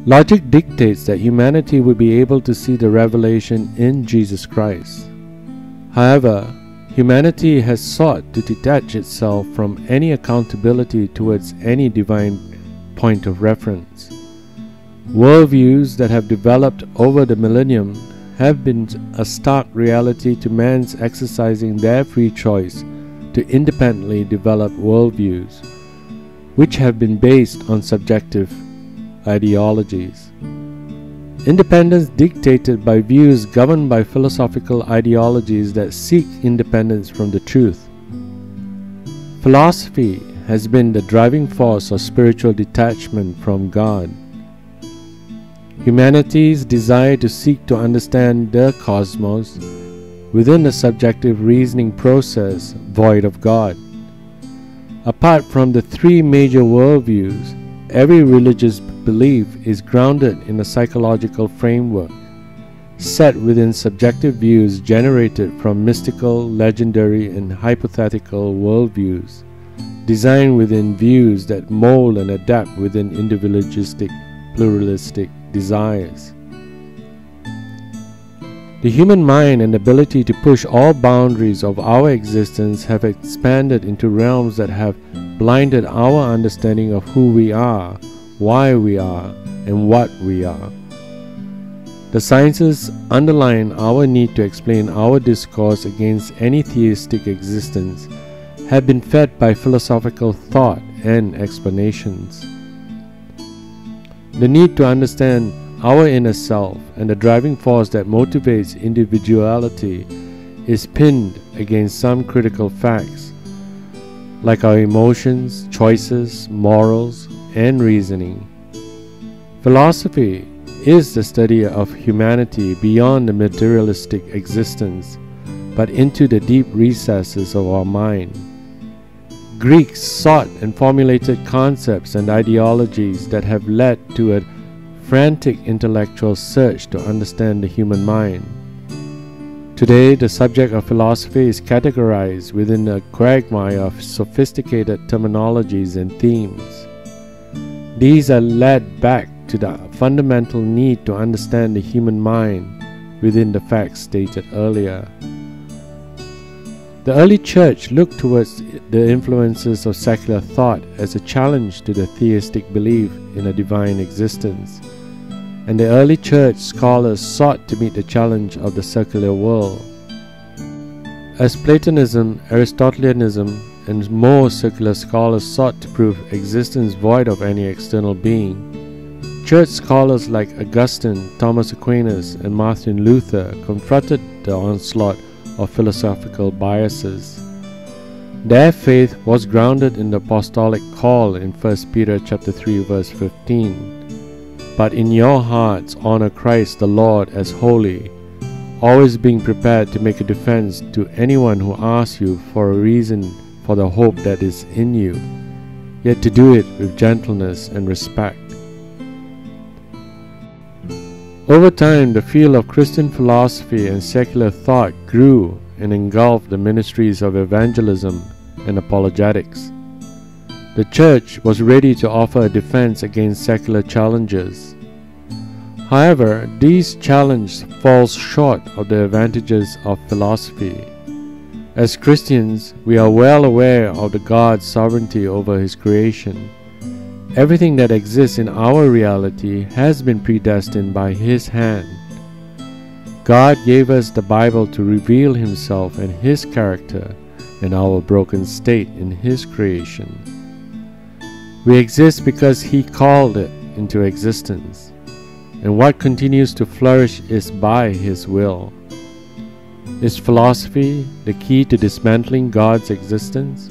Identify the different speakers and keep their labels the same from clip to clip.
Speaker 1: Logic dictates that humanity would be able to see the revelation in Jesus Christ. However, humanity has sought to detach itself from any accountability towards any divine point of reference. Worldviews that have developed over the millennium have been a stark reality to man's exercising their free choice to independently develop worldviews, which have been based on subjective ideologies. Independence dictated by views governed by philosophical ideologies that seek independence from the truth. Philosophy has been the driving force of spiritual detachment from God. Humanity's desire to seek to understand the cosmos within a subjective reasoning process void of God. Apart from the three major worldviews, every religious belief is grounded in a psychological framework, set within subjective views generated from mystical, legendary, and hypothetical worldviews, designed within views that mold and adapt within individualistic, pluralistic desires. The human mind and ability to push all boundaries of our existence have expanded into realms that have blinded our understanding of who we are, why we are, and what we are. The sciences underline our need to explain our discourse against any theistic existence have been fed by philosophical thought and explanations. The need to understand our inner self and the driving force that motivates individuality is pinned against some critical facts, like our emotions, choices, morals, and reasoning. Philosophy is the study of humanity beyond the materialistic existence, but into the deep recesses of our mind. Greeks sought and formulated concepts and ideologies that have led to a frantic intellectual search to understand the human mind. Today, the subject of philosophy is categorized within a quagmire of sophisticated terminologies and themes. These are led back to the fundamental need to understand the human mind within the facts stated earlier. The early church looked towards the influences of secular thought as a challenge to the theistic belief in a divine existence, and the early church scholars sought to meet the challenge of the secular world. As Platonism, Aristotelianism, and more secular scholars sought to prove existence void of any external being, church scholars like Augustine, Thomas Aquinas, and Martin Luther confronted the onslaught of philosophical biases. Their faith was grounded in the apostolic call in 1 Peter chapter 3 verse 15. But in your hearts honor Christ the Lord as holy, always being prepared to make a defense to anyone who asks you for a reason for the hope that is in you, yet to do it with gentleness and respect. Over time, the field of Christian philosophy and secular thought grew and engulfed the ministries of evangelism and apologetics. The church was ready to offer a defense against secular challenges. However, these challenges fall short of the advantages of philosophy. As Christians, we are well aware of the God's sovereignty over His creation. Everything that exists in our reality has been predestined by His hand. God gave us the Bible to reveal Himself and His character and our broken state in His creation. We exist because He called it into existence, and what continues to flourish is by His will. Is philosophy the key to dismantling God's existence?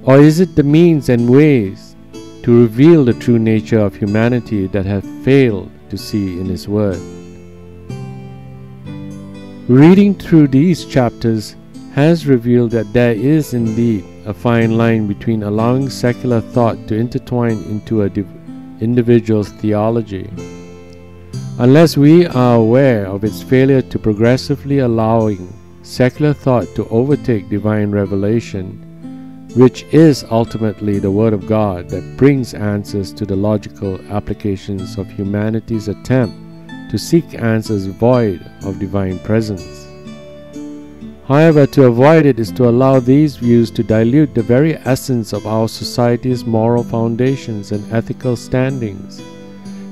Speaker 1: Or is it the means and ways to reveal the true nature of humanity that have failed to see in His Word? Reading through these chapters has revealed that there is indeed a fine line between allowing secular thought to intertwine into an individual's theology. Unless we are aware of its failure to progressively allowing secular thought to overtake divine revelation, which is ultimately the Word of God that brings answers to the logical applications of humanity's attempt to seek answers void of divine presence. However, to avoid it is to allow these views to dilute the very essence of our society's moral foundations and ethical standings,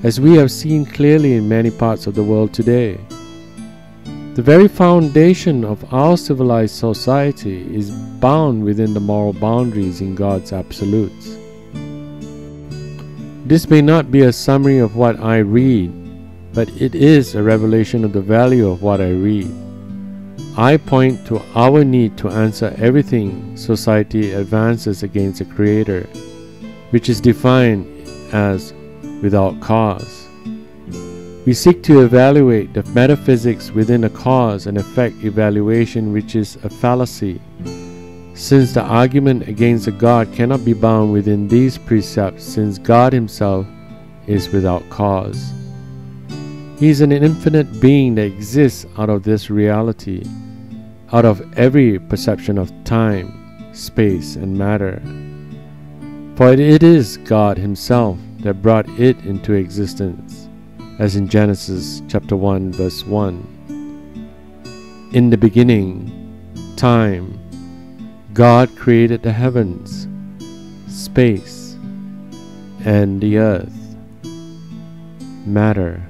Speaker 1: as we have seen clearly in many parts of the world today. The very foundation of our civilized society is bound within the moral boundaries in God's absolutes. This may not be a summary of what I read, but it is a revelation of the value of what I read. I point to our need to answer everything society advances against a creator, which is defined as without cause. We seek to evaluate the metaphysics within a cause and effect evaluation, which is a fallacy, since the argument against a God cannot be bound within these precepts, since God himself is without cause. He is an infinite being that exists out of this reality, out of every perception of time, space, and matter. For it is God himself that brought it into existence, as in Genesis chapter 1 verse 1. In the beginning, time, God created the heavens, space, and the earth, matter.